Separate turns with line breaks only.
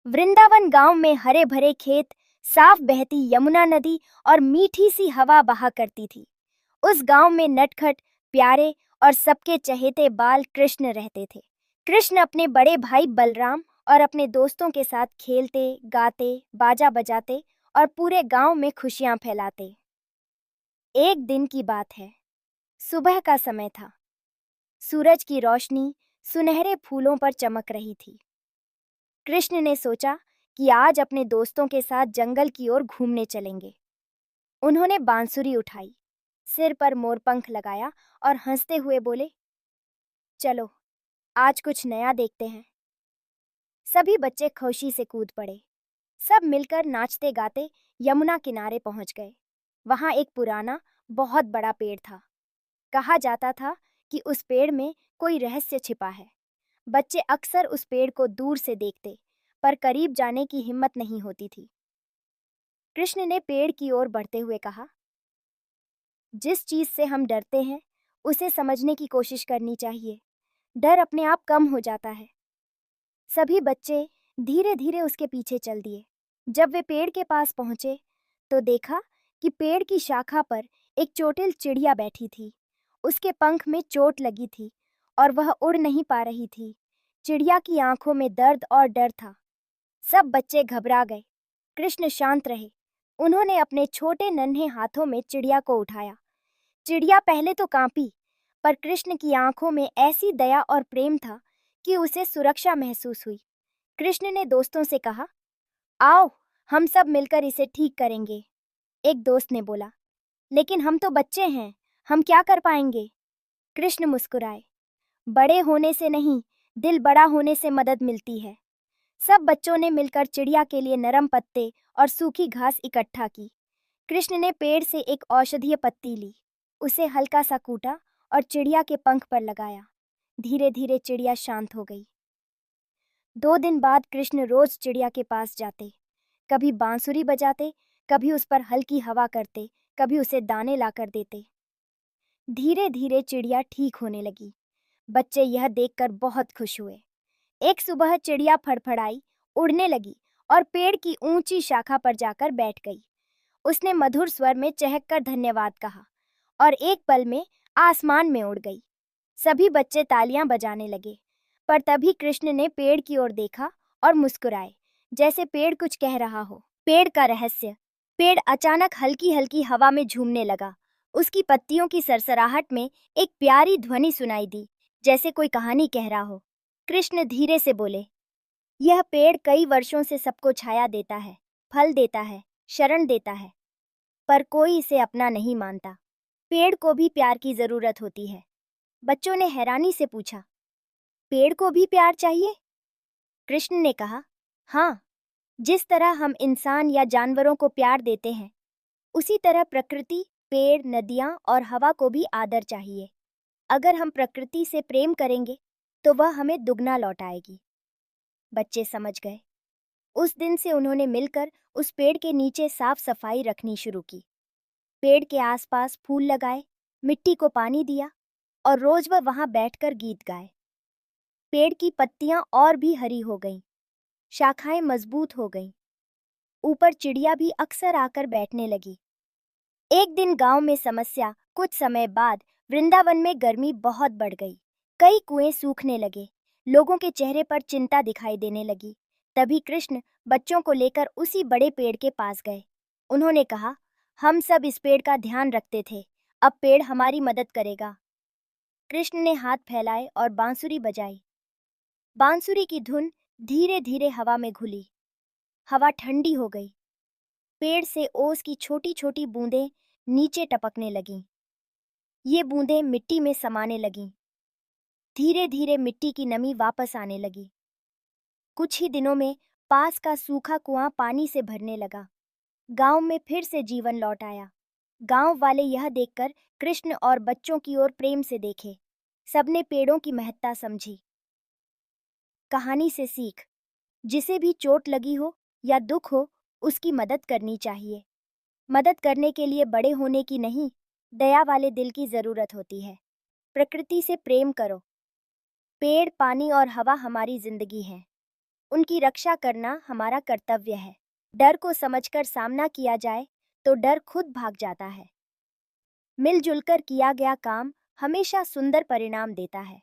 वृंदावन गांव में हरे भरे खेत, साफ बहती यमुना नदी और मीठी सी हवा बहा करती थी। उस गांव में नटखट, प्यारे और सबके चहेते बाल कृष्ण रहते थे। कृष्ण अपने बड़े भाई बलराम और अपने दोस्तों के साथ खेलते, गाते, बाजा बजाते और पूरे गांव में खुशियां फैलाते। एक दिन की बात है। सुबह का समय था। सूरज की रोशनी सुनहरे फूलों पर चमक रही थी। कृष्ण ने सोचा कि आज अपने दोस्तों के साथ जंगल की ओर घूमने चलेंगे। उन्होंने बांसुरी उठाई, सिर पर मोरपंख लगाया और हंसते हुए बोले, चलो आज कुछ नया देखते हैं। सभी बच्चे खुशी से कूद पड़े। सब मिलकर नाचते गाते यमुना किनारे पहुंच गए। वहां एक पुराना, बहुत बड़ा पेड़ था। कहा जाता था कि उस पेड़ में कोई रहस्य छिपा है। बच्चे अक्सर उस पेड़ को दूर से देखते, पर करीब जाने की हिम्मत नहीं होती थी। कृष्ण ने पेड़ की ओर बढ़ते हुए कहा, जिस चीज से हम डरते हैं उसे समझने की कोशिश करनी चाहिए। डर अपने आप कम हो जाता है। सभी बच्चे धीरे धीरे उसके पीछे चल दिए। जब वे पेड़ के पास पहुंचे तो देखा कि पेड़ की शाखा पर एक चोटिल चिड़िया बैठी थी। उसके पंख में चोट लगी थी और वह उड़ नहीं पा रही थी। चिड़िया की आंखों में दर्द और डर था। सब बच्चे घबरा गए। कृष्ण शांत रहे। उन्होंने अपने छोटे नन्हे हाथों में चिड़िया को उठाया। चिड़िया पहले तो कांपी, पर कृष्ण की आंखों में ऐसी दया और प्रेम था कि उसे सुरक्षा महसूस हुई। कृष्ण ने दोस्तों से कहा, आओ हम सब मिलकर इसे ठीक करेंगे। एक दोस्त ने बोला, लेकिन हम तो बच्चे हैं, हम क्या कर पाएंगे? कृष्ण मुस्कुराए, बड़े होने से नहीं, दिल बड़ा होने से मदद मिलती है। सब बच्चों ने मिलकर चिड़िया के लिए नरम पत्ते और सूखी घास इकट्ठा की। कृष्ण ने पेड़ से एक औषधीय पत्ती ली, उसे हल्का सा कूटा और चिड़िया के पंख पर लगाया। धीरे धीरे चिड़िया शांत हो गई। 2 दिन बाद कृष्ण रोज चिड़िया के पास जाते। कभी बांसुरी बजाते, कभी उस पर हल्की हवा करते, कभी उसे दाने लाकर देते। धीरे धीरे चिड़िया ठीक होने लगी। बच्चे यह देखकर बहुत खुश हुए। एक सुबह चिड़िया फड़फड़ाई, उड़ने लगी और पेड़ की ऊंची शाखा पर जाकर बैठ गई। उसने मधुर स्वर में चहककर धन्यवाद कहा और एक पल में आसमान में उड़ गई। सभी बच्चे तालियां बजाने लगे, पर तभी कृष्ण ने पेड़ की ओर देखा और मुस्कुराए, जैसे पेड़ कुछ कह रहा हो। पेड़ का रहस्य। पेड़ अचानक हल्की हल्की हवा में झूमने लगा। उसकी पत्तियों की सरसराहट में एक प्यारी ध्वनि सुनाई दी, जैसे कोई कहानी कह रहा हो। कृष्ण धीरे से बोले, यह पेड़ कई वर्षों से सबको छाया देता है, फल देता है, शरण देता है, पर कोई इसे अपना नहीं मानता। पेड़ को भी प्यार की जरूरत होती है। बच्चों ने हैरानी से पूछा, पेड़ को भी प्यार चाहिए? कृष्ण ने कहा, हाँ, जिस तरह हम इंसान या जानवरों को प्यार देते हैं, उसी तरह प्रकृति, पेड़, नदियाँ और हवा को भी आदर चाहिए। अगर हम प्रकृति से प्रेम करेंगे तो वह हमें दुगना लौटाएगी। बच्चे समझ गए। उस दिन से उन्होंने मिलकर उस पेड़ के नीचे साफ सफाई रखनी शुरू की। पेड़ के आसपास फूल लगाए, मिट्टी को पानी दिया और रोज वह वहां बैठकर गीत गाए। पेड़ की पत्तियां और भी हरी हो गईं, शाखाएं मजबूत हो गईं। ऊपर चिड़िया भी अक्सर आकर बैठने लगी। एक दिन गांव में समस्या। कुछ समय बाद वृंदावन में गर्मी बहुत बढ़ गई। कई कुएं सूखने लगे। लोगों के चेहरे पर चिंता दिखाई देने लगी। तभी कृष्ण बच्चों को लेकर उसी बड़े पेड़ के पास गए। उन्होंने कहा, हम सब इस पेड़ का ध्यान रखते थे, अब पेड़ हमारी मदद करेगा। कृष्ण ने हाथ फैलाए और बांसुरी बजाई। बांसुरी की धुन धीरे धीरे हवा में घुली। हवा ठंडी हो गई। पेड़ से ओस की छोटी छोटी बूंदें नीचे टपकने लगीं। ये बूंदें मिट्टी में समाने लगीं। धीरे धीरे मिट्टी की नमी वापस आने लगी। कुछ ही दिनों में पास का सूखा कुआं पानी से भरने लगा। गांव में फिर से जीवन लौट आया। गांव वाले यह देखकर कृष्ण और बच्चों की ओर प्रेम से देखे। सबने पेड़ों की महत्ता समझी। कहानी से सीख। जिसे भी चोट लगी हो या दुख हो, उसकी मदद करनी चाहिए। मदद करने के लिए बड़े होने की नहीं, दया वाले दिल की जरूरत होती है। प्रकृति से प्रेम करो। पेड़, पानी और हवा हमारी जिंदगी है। उनकी रक्षा करना हमारा कर्तव्य है। डर को समझकर सामना किया जाए तो डर खुद भाग जाता है। मिलजुल कर किया गया काम हमेशा सुंदर परिणाम देता है।